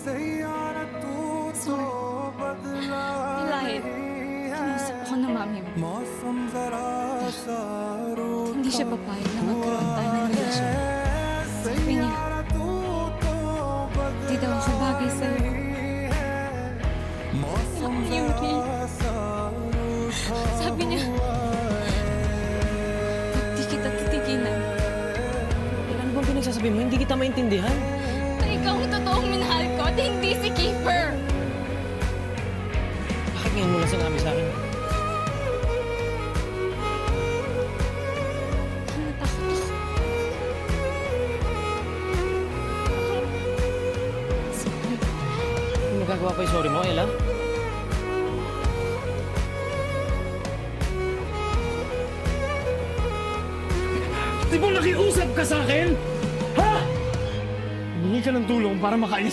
Sir, Ilahit, kinausap ako ng mami mo. Hindi siya papayag na magkaroon tayo ng relasyon. Sabi niya, di daw ako bagay sa'yo. Alam mo, Yuri, sabi niya, pag di kita titigilan, Ano bang pinagsasabi mo? Hindi kita maintindihan. na ikaw ang totoong minahal ko at hindi si Kiefer. Bakit ngayon mo lang sinabi sa akin? Natakot ako. Sorry. Ano magagawa pa yung sorry mo, Ella? Di ba nakiusap ka sa akin? Ha? Humingi ka ng tulong para makaalis